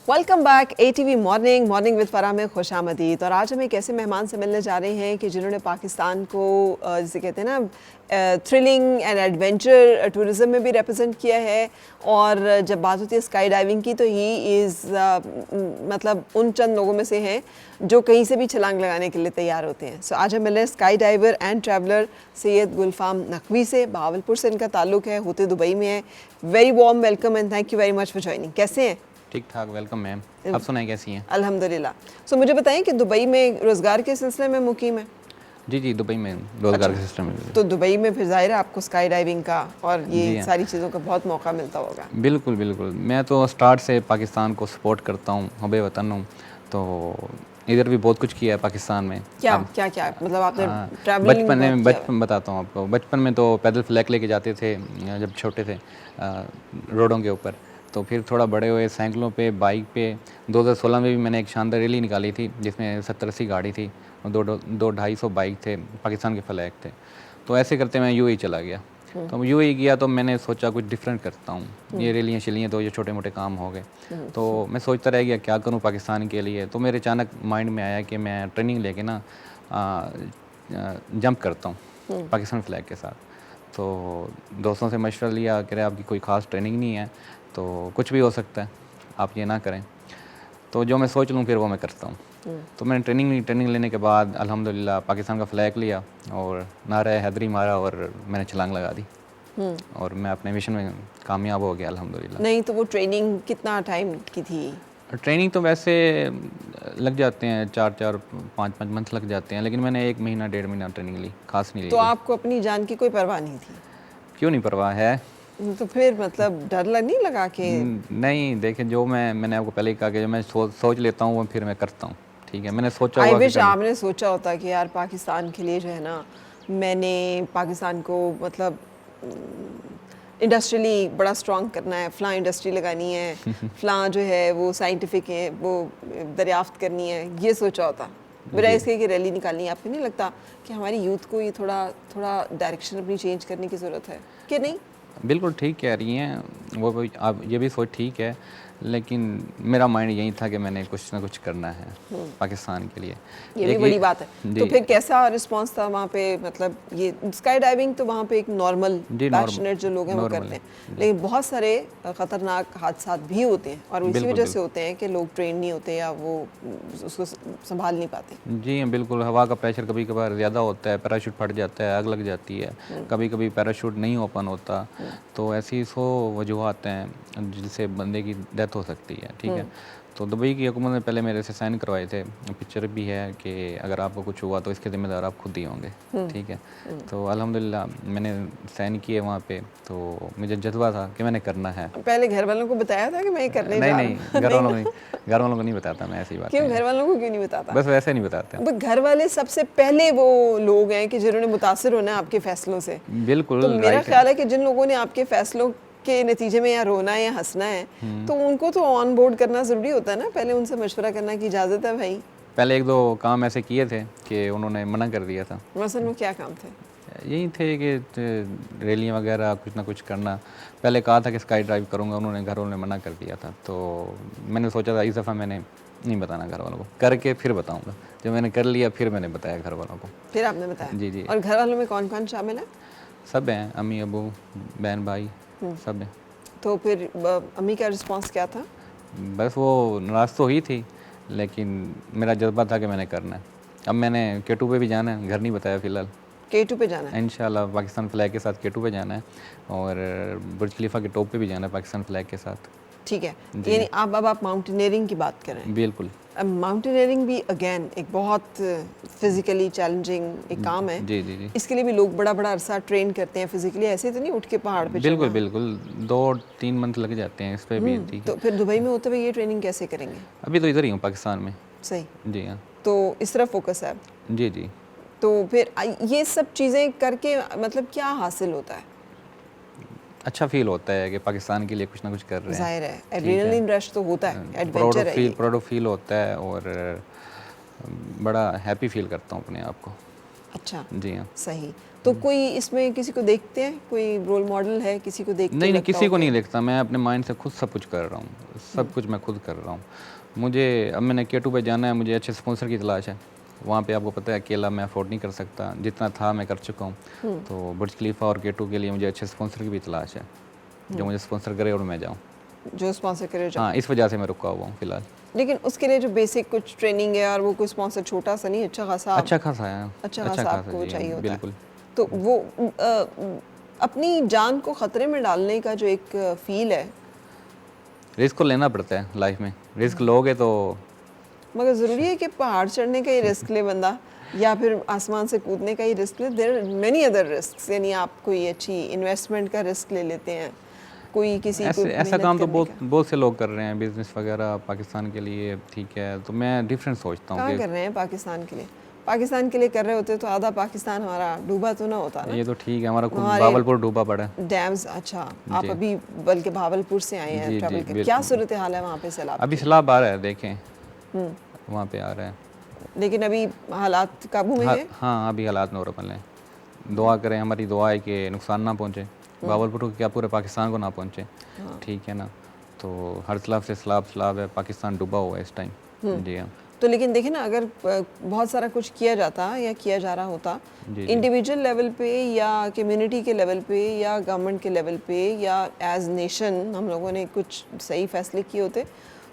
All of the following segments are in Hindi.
Welcome back ATV morning with Farah में खुशामदीद। और आज हम एक ऐसे मेहमान से मिलने जा रहे हैं कि जिन्होंने पाकिस्तान को जिसे कहते हैं ना थ्रिलिंग एंड एडवेंचर टूरिज़म में भी रिप्रेजेंट किया है। और जब बात होती है स्काई डाइविंग की तो ही इज़ मतलब उन चंद लोगों में से हैं जो कहीं से भी छलांग लगाने के लिए तैयार होते हैं। सो आज हम मिले sky diver and traveller Syed Gulfam Naqvi से। बहावलपुर से इनका ताल्लुक़ है, होते दुबई में है। Very warm welcome and thank you very much for joining. कैसे हैं? ठीक ठाक, वेलकम मैम। आप सुनाएं कैसी हैं? अल्हम्दुलिल्लाह। सो मुझे बताएं कि दुबई में रोज़गार के सिलसिले में मुकीम है? जी, दुबई में रोज़गार का सिस्टम है। तो दुबई में फिर ज़ाहिर है आपको स्काई डाइविंग का और जी ये हाँ। सारी चीज़ों का बहुत मौका मिलता होगा। बिल्कुल। मैं तो स्टार्ट से पाकिस्तान को सपोर्ट करता हूँ, हबे वतन हूँ, तो इधर भी बहुत कुछ किया है पाकिस्तान में। क्या मतलब आपने ट्रैवलिंग बचपन बताता हूँ आपको। बचपन में तो पैदल फ्लैग लेके जाते थे जब छोटे थे रोडों के ऊपर। तो फिर थोड़ा बड़े हुए साइकिलों पे, बाइक पे। 2016 में भी मैंने एक शानदार रैली निकाली थी जिसमें 70-80 गाड़ी थी और 200-250 बाइक थे, पाकिस्तान के फ्लैग थे। तो ऐसे करते मैं यूएई चला गया। तो यूएई गया तो मैंने सोचा कुछ डिफरेंट करता हूँ। ये रैलियाँ शैलियाँ तो ये छोटे मोटे काम हो गए। तो मैं सोचता रह गया क्या करूँ पाकिस्तान के लिए। तो मेरे अचानक माइंड में आया कि मैं ट्रेनिंग लेके ना जंप करता हूँ पाकिस्तान फ्लैग के साथ। तो दोस्तों से मशवरा लिया कि आपकी कोई ख़ास ट्रेनिंग नहीं है तो कुछ भी हो सकता है, आप ये ना करें। तो जो मैं सोच लूँ फिर वो मैं करता हूँ। तो मैंने ट्रेनिंग लेने के बाद अल्हम्दुलिल्लाह पाकिस्तान का फ्लैग लिया और नारा हैदरी मारा और मैंने छलांग लगा दी और मैं अपने मिशन में कामयाब हो गया अल्हम्दुलिल्लाह। नहीं तो वो ट्रेनिंग कितना टाइम की थी? ट्रेनिंग तो वैसे लग जाते हैं 4-4 5-5 मंथ लग जाते हैं, लेकिन मैंने 1 महीना 1.5 महीना ट्रेनिंग ली, खास नहीं ली। तो आपको अपनी जान की कोई परवाह नहीं थी? क्यों नहीं परवाह है। तो फिर मतलब डर नहीं लगा कि? नहीं देखिए, जो मैंने आपको पहले ही कहा कि जो मैं सोच लेता हूँ वो फिर मैं करता हूँ। ठीक है, मैंने सोचा आई हुआ विश आपने सोचा होता कि यार पाकिस्तान के लिए जो है ना, मैंने पाकिस्तान को मतलब इंडस्ट्रियली बड़ा स्ट्रॉन्ग करना है, फ़लाँ इंडस्ट्री लगानी है, फ़लाँ जो है वो साइंटिफिक है वो दरियाफ्त करनी है, ये सोचा होता। बजाय इसके कि रैली निकालनी है। आपको नहीं लगता कि हमारी यूथ को ये थोड़ा डायरेक्शन अपनी चेंज करने की ज़रूरत है कि नहीं? बिल्कुल ठीक कह रही हैं, वो भी आप ये भी सोच ठीक है, लेकिन मेरा माइंड यही था कि मैंने कुछ ना कुछ करना है पाकिस्तान के लिए। ये भी बड़ी बात है। तो जी फिर कैसा रिस्पांस था वहाँ पे? मतलब ये स्काई डाइविंग तो वहाँ पे एक नॉर्मल पैशनेट जो लोग हैं वो करते हैं, लेकिन बहुत सारे ख़तरनाक हादसात भी होते हैं और इसी वजह से होते हैं कि लोग ट्रेन नहीं होते या वो उसको संभाल नहीं पाते। जी बिल्कुल, हवा का प्रेशर कभी कभार ज़्यादा होता है, पैराशूट फट जाता है, आग लग जाती है, कभी कभी पैराशूट नहीं ओपन होता। तो ऐसी 100 वजूहत हैं जिनसे बंदे की डेथ हो सकती है। ठीक है, तो दुबई की हुकूमत ने पहले मेरे से साइन करवाए थे, पिक्चर भी है कि अगर आपको कुछ हुआ तो इसके ज़िम्मेदार आप खुद ही होंगे। ठीक है, तो अल्हम्दुलिल्लाह मैंने साइन किए वहाँ पे। तो मुझे जज्बा था कि मैंने करना है। पहले घर वालों को बताया था कि मैं ये करने जा रहा हूँ? नहीं, घर वालों को नहीं बताता मैं ऐसी बात। क्यों घर वालों को क्यों नहीं बताता? बस वैसे नहीं बताते। घर वाले सबसे पहले वो लोग हैं कि जिन्होंने मुतासिर होना है आपके फैसलों से। बिल्कुल, तो मेरा ख्याल है कि जिन लोगों ने आपके फैसलों के नतीजे में या रोना है या हंसना है तो उनको तो ऑन बोर्ड करना ज़रूरी होता है ना, पहले उनसे मशवरा करना की इजाज़त है भाई। पहले 1-2 काम ऐसे किए थे कि उन्होंने मना कर दिया था। मसलन वो क्या काम थे? यही थे कि रैलियाँ वगैरह कुछ ना कुछ करना। पहले कहा था कि स्काई ड्राइव करूँगा, उन्होंने घर वालों ने मना कर दिया था। तो मैंने सोचा था इस दफ़ा मैंने नहीं बताना घर वालों को, करके फिर बताऊँगा। जब मैंने कर लिया फिर मैंने बताया घर वालों को। फिर आपने बताया? जी। और घर वालों में कौन कौन शामिल है? सब हैं, अम्मी अबू बहन भाई सब हैं। तो फिर अम्मी का रिस्पॉन्स क्या था? बस वो नाराज़ तो हुई थी, लेकिन मेरा जज्बा था कि मैंने करना है। अब मैंने K2 पे भी जाना है, घर नहीं बताया फ़िलहाल। K2 पे जाना है? इंशाल्लाह पाकिस्तान फ्लैग के साथ K2 पे जाना है और बुर्ज खलीफा के टॉप पे भी जाना है पाकिस्तान फ्लैग के साथ। ठीक है, यानी अब आप माउंटेनियरिंग की बात करें। बिल्कुल। अब माउंटेनियरिंग भी अगेन एक बहुत फिज़िकली चैलेंजिंग एक काम है। जी। इसके लिए भी लोग बड़ा अरसा ट्रेन करते हैं फिज़िकली, ऐसे तो नहीं उठ के पहाड़ पे चढ़ना। बिल्कुल 2-3 मंथ लग जाते हैं इस पर भी। ठीक है, तो फिर दुबई में होते हुए ये ट्रेनिंग कैसे करेंगे? अभी तो इधर ही हूँ पाकिस्तान में। सही। जी हाँ। तो इस तरह फोकस है? जी। तो फिर ये सब चीज़ें करके मतलब क्या हासिल होता है? अच्छा फील होता है कि पाकिस्तान के लिए कुछ ना कुछ कर रहे हैं। ज़ाहिर है एड्रेनलिन रश तो होता है, एडवेंचर है। प्राउड फील होता है और बड़ा हैप्पी फील करता हूँ अपने आप को। अच्छा जी हाँ। सही। तो कोई इसमें किसी को देखते हैं, कोई रोल मॉडल है, किसी को देखते नहीं, लगता किसी को हो? नहीं देखता, मैं अपने माइंड से खुद सब कुछ कर रहा हूँ, सब कुछ मैं खुद कर रहा हूँ। मुझे अब मैंने K2 पे जाना है, मुझे अच्छे स्पॉन्सर की तलाश है। वहाँ पे आपको पता है अकेला मैं अफोर्ड नहीं कर सकता, जितना था मैं कर चुका हूँ। तो बुर्ज खलीफा और K2 के लिए मुझे अच्छे स्पॉन्सर की भी तलाश है, जो मुझे स्पॉन्सर करे और मैं जाऊँ। जो स्पॉन्सर करे जो। हाँ, इस वजह से मैं रुका हुआ हूँ फ़िलहाल। लेकिन उसके लिए जो बेसिक कुछ ट्रेनिंग है, और वो कोई स्पॉन्सर छोटा सा नहीं, अच्छा खासा अच्छा खासा है, अच्छा खासा आपको जी, चाहिए होता है। बिल्कुल। तो वो अपनी जान को ख़तरे में डालने का जो एक फील है, रिस्क को लेना पड़ता है लाइफ में, रिस्क लोगे तो मगर ज़रूरी है कि पहाड़ चढ़ने का ही रिस्क ले बंदा, या फिर आसमान से कूदने का ही रिस्क ले? There are many other risk, यानी आप कोई अच्छी इन्वेस्टमेंट का रिस्क ले लेते हैं, कोई किसी को ऐसा मेहनत काम तो करने बहुत का। बहुत से लोग कर रहे हैं, बिजनेस वगैरह पाकिस्तान के लिए, ठीक है। तो मैं डिफरेंट सोचता हूँ कहाँ कि कर रहे हैं पाकिस्तान के लिए? पाकिस्तान के लिए कर रहे होते तो आधा पाकिस्तान हमारा डूबा तो ना होता ना। ये तो ठीक है, हमारा खुद हमारे भावलपुर डूबा पड़ा है। डैम्स, अच्छा आप जी। अभी बल्कि भावलपुर से आए हैं जी, ट्रैवल जी, कर, क्या बिल्कुल। सूरत हाल है वहाँ पे सैलाब अभी की? सैलाब आ रहा है, देखें वहाँ पे आ रहा है। लेकिन अभी हालात काबू में है? हाँ, अभी हालात नॉर्मल हैं। दुआ करें, हमारी दुआ है कि नुकसान ना पहुँचे भावलपुर को, क्या पूरे पाकिस्तान को ना पहुँचे, ठीक है ना। तो हर तरफ से सैलाब है, पाकिस्तान डूबा हुआ है इस टाइम। जी हाँ। तो लेकिन देखिए ना, अगर बहुत सारा कुछ किया जाता या किया जा रहा होता जी, जी। इंडिविजुअल लेवल पे या कम्युनिटी के लेवल पे या गवर्नमेंट के लेवल पे या एज नेशन, हम लोगों ने कुछ सही फैसले किए होते,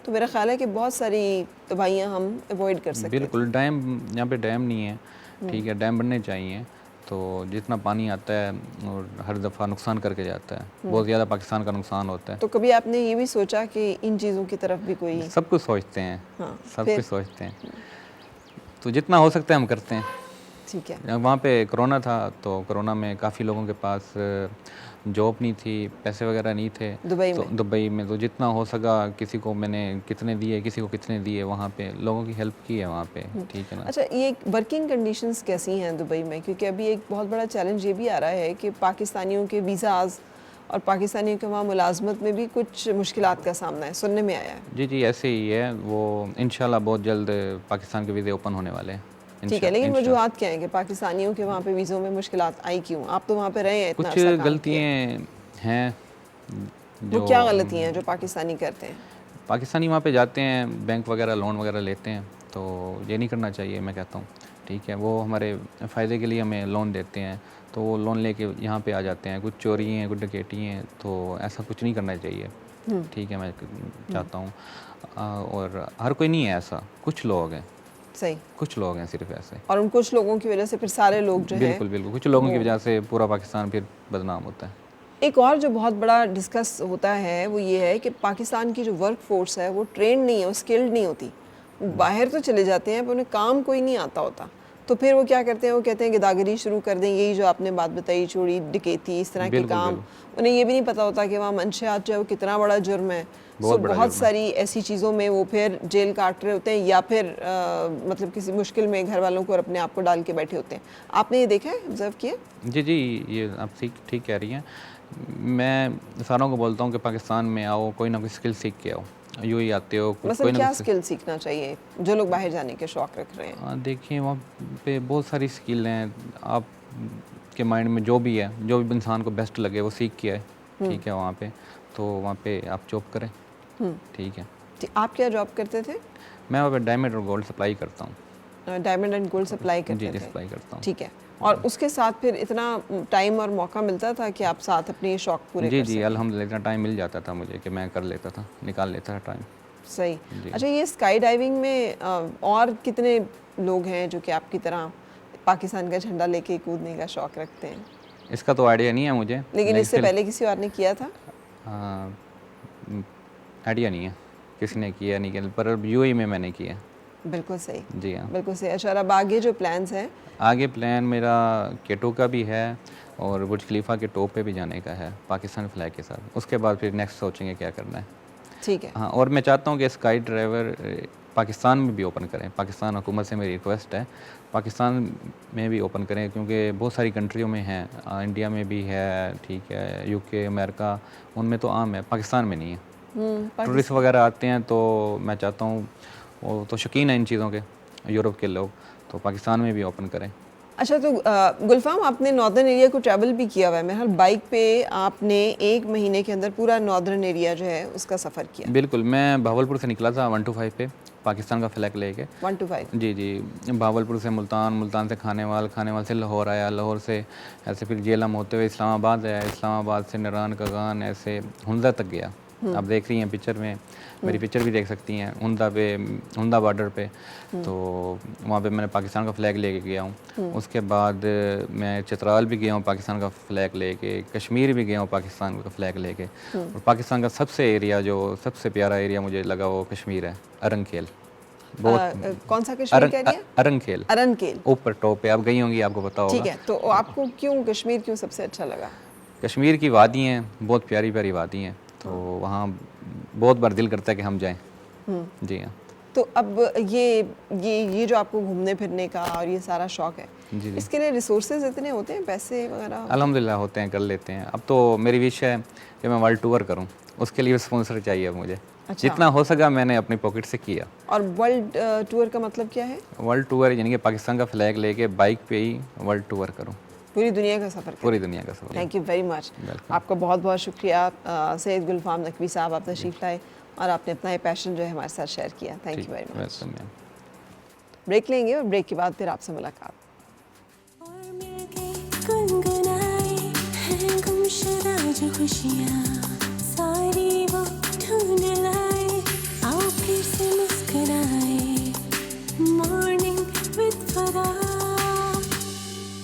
तो मेरा ख्याल है कि बहुत सारी तबाहियाँ हम अवॉइड कर सकते थे। बिल्कुल, डैम यहाँ पे डैम नहीं है, ठीक है, डैम बनने चाहिए। तो जितना पानी आता है और हर दफ़ा नुकसान करके जाता है, बहुत ज़्यादा पाकिस्तान का नुकसान होता है। तो कभी आपने ये भी सोचा कि इन चीज़ों की तरफ भी कोई? सब कुछ सोचते हैं, हाँ, सब फिर? कुछ सोचते हैं, तो जितना हो सकता है हम करते हैं। ठीक है। वहाँ पे कोरोना था, तो कोरोना में काफ़ी लोगों के पास जॉब नहीं थी, पैसे वगैरह नहीं थे। दुबई तो में? दुबई में तो जितना हो सका, किसी को मैंने कितने दिए, किसी को कितने दिए, वहाँ पे लोगों की हेल्प की है वहाँ पे, ठीक है ना। अच्छा, ये वर्किंग कंडीशंस कैसी हैं दुबई में? क्योंकि अभी एक बहुत बड़ा चैलेंज ये भी आ रहा है कि पाकिस्तानियों के वीज़ाज़ और पाकिस्तानियों के वहाँ मुलाजमत में भी कुछ मुश्किलात का सामना है, सुनने में आया है। जी, जी, ऐसे ही है वो। इंशाल्लाह बहुत जल्द पाकिस्तान के वीज़े ओपन होने वाले हैं। ठीक है, लेकिन वजूहत क्या हैं कि पाकिस्तानियों के वहाँ पे वीज़ों में मुश्किलात आई क्यों? आप तो वहाँ पे रहे हैं, इतना कुछ अर्सा काम किया। गलतियाँ हैं वो जो क्या गलतियाँ हैं जो पाकिस्तानी करते हैं? पाकिस्तानी वहाँ पे जाते हैं, बैंक वगैरह लोन वगैरह लेते हैं, तो ये नहीं करना चाहिए मैं कहता हूँ, ठीक है। वो हमारे फ़ायदे के लिए हमें लोन देते हैं, तो वो लोन लेके यहाँ पे आ जाते हैं। कुछ चोरी हैं, कुछ डकैती हैं, तो ऐसा कुछ नहीं करना चाहिए, ठीक है, मैं चाहता हूँ। और हर कोई नहीं है ऐसा, कुछ लोग हैं, सही। कुछ लोग हैं सिर्फ ऐसे। और उन कुछ लोगों की वजह से फिर सारे लोग जो हैं, बिल्कुल, बिल्कुल, कुछ लोगों की वजह से पूरा पाकिस्तान फिर बदनाम होता है। एक और जो बहुत बड़ा डिस्कस होता है वो ये है कि पाकिस्तान की जो वर्क फोर्स है वो ट्रेंड नहीं है, वो स्किल्ड नहीं होती। वो बाहर तो चले जाते हैं पर उन्हें काम कोई नहीं आता होता, तो फिर वो क्या करते हैं, वो कहते हैं कि दागरी शुरू कर दें, यही जो आपने बात बताई, चोरी डकैती इस तरह के बिल्कुल, काम। उन्हें ये भी नहीं पता होता कि वहाँ मंशियात जो है वो कितना बड़ा जुर्म है। बहुत बड़ा बहुत जुर्म है। सारी ऐसी चीज़ों में वो फिर जेल काट रहे होते हैं, या फिर मतलब किसी मुश्किल में घर वालों को और अपने आप को डाल के बैठे होते हैं। आपने ये देखा है, ऑब्जर्व किया? जी, जी, ये आप ठीक ठीक कह रही हैं। मैं सारों को बोलता हूँ कि पाकिस्तान में आओ, कोई ना कोई स्किल सीख के आओ। यूँ ही आते हो, कोई मतलब ना क्या कोई स्किल सीखना चाहिए जो लोग बाहर जाने के शौक रख रहे हैं? देखिए वहाँ पे बहुत सारी स्किल हैं। आप के माइंड में जो भी है, जो भी इंसान को बेस्ट लगे वो सीख के आए, ठीक है, वहाँ पे। तो वहाँ पे आप जॉब करें, ठीक है। आप क्या जॉब करते थे? मैं वहाँ पे डायमंड और गोल्ड सप्लाई करता हूँ। डायमंड एंड गोल्ड सप्लाई जी, करते जी, थे? सप्लाई करता हूँ। ठीक है। और उसके साथ फिर इतना टाइम और मौका मिलता था कि आप साथ अपने ये शौक पूरे जी, कर जी, सकें? अल्हम्दुलिल्लाह इतना टाइम मिल जाता था मुझे कि मैं कर लेता था, निकाल लेता था टाइम। सही। जी। अच्छा, ये स्काई डाइविंग में और कितने लोग हैं जो कि आपकी तरह पाकिस्तान का झंडा लेके कूदने का शौक रखते हैं? इसका तो आइडिया नहीं है मुझे, लेकिन इससे फिर पहले किसी और ने किया था? आइडिया नहीं है किसी ने किया नहीं किया, पर यूएई में मैंने किया। बिल्कुल सही, जी हाँ। बिल्कुल सही। अच्छा, अब आगे जो प्लान्स हैं? आगे प्लान मेरा K2 का भी है और बुर्ज खलीफा के टॉप पे भी जाने का है पाकिस्तान फ्लैग के साथ। उसके बाद फिर नेक्स्ट सोचेंगे क्या करना है। ठीक है। हाँ, और मैं चाहता हूँ कि स्काई ड्राइवर पाकिस्तान में भी ओपन करें। पाकिस्तान हुकूमत से मेरी रिक्वेस्ट है, पाकिस्तान में भी ओपन करें, क्योंकि बहुत सारी कंट्रियों में है, इंडिया में भी है, ठीक है, यूके, अमेरिका, उनमें तो आम है, पाकिस्तान में नहीं है। टूरिस्ट वगैरह आते हैं, तो मैं चाहता हूँ, वो तो शौकीन है इन चीज़ों के, यूरोप के लोग, तो पाकिस्तान में भी ओपन करें। अच्छा, तो गुलफाम, आपने नॉर्दर्न एरिया को ट्रैवल भी किया हुआ है मेरे ख्याल, बाइक पे आपने 1 महीने के अंदर पूरा नॉर्दर्न एरिया जो है उसका सफ़र किया। बिल्कुल, मैं भावलपुर से निकला था 125 पे, पाकिस्तान का फ्लैग लेके। 1 to 5। जी जी, भावलपुर से मुल्तान, मुल्तान से खानेवाल, खानेवाल से लाहौर आया, लाहौर से ऐसे फिर जेलम होते हुए इस्लामाबाद आया, इस्लामाबाद से नरान, कगान, ऐसे हुंदा तक गया। आप देख रही हैं पिक्चर में, मेरी पिक्चर भी देख सकती हैं, हुंदा बॉर्डर पे। तो वहाँ पे मैंने पाकिस्तान का फ्लैग लेके गया हूँ। उसके बाद मैं चित्राल भी गया हूँ पाकिस्तान का फ्लैग लेके, कश्मीर भी गया हूँ पाकिस्तान का फ्लैग लेके। और पाकिस्तान का सबसे एरिया जो सबसे प्यारा एरिया मुझे लगा वो कश्मीर है, अरनखेल। कौन सा कश्मीर का एरिया? अरनखेल। अरनखेल, ऊपर टॉप पे, आप गई होंगी, आपको पता होगा। ठीक है। तो आपको क्यों कश्मीर क्यों सबसे अच्छा लगा? कश्मीर की वादी हैं, बहुत प्यारी प्यारी वादी हैं, तो वहाँ बहुत बार दिल करता है कि हम जाएं। जी हाँ। तो अब ये जो आपको घूमने फिरने का और ये सारा शौक है, जी जी, इसके लिए रिसोर्सेज इतने होते हैं, पैसे वगैरह? अल्हम्दुलिल्लाह होते हैं, कर लेते हैं। अब तो मेरी विश है कि मैं वर्ल्ड टूर करूं, उसके लिए स्पॉन्सर चाहिए अब मुझे। अच्छा। जितना हो सका मैंने अपनी पॉकेट से किया। और वर्ल्ड टूर का मतलब क्या है? वर्ल्ड टूर यानी कि पाकिस्तान का फ्लैग लेके बाइक पे ही वर्ल्ड टूर करूं, पूरी दुनिया का सफ़र? पूरी दुनिया का सफर। Thank you very much. Welcome. आपका बहुत बहुत शुक्रिया सैयद गुलफाम नकवी साहब, आप तशरीफ़ लाए और आपने अपना ये पैशन जो है हमारे साथ शेयर किया। Thank you very much. Welcome ma'am. Break लेंगे और ब्रेक के बाद फिर आपसे मुलाकात। और मिलके गुनगुनाए हैं गुमशुदा जो खुशियाँ, सारी वो ढूंढ लाए, आओ फिर से मुस्कुराए, मॉर्निंग विद फराह।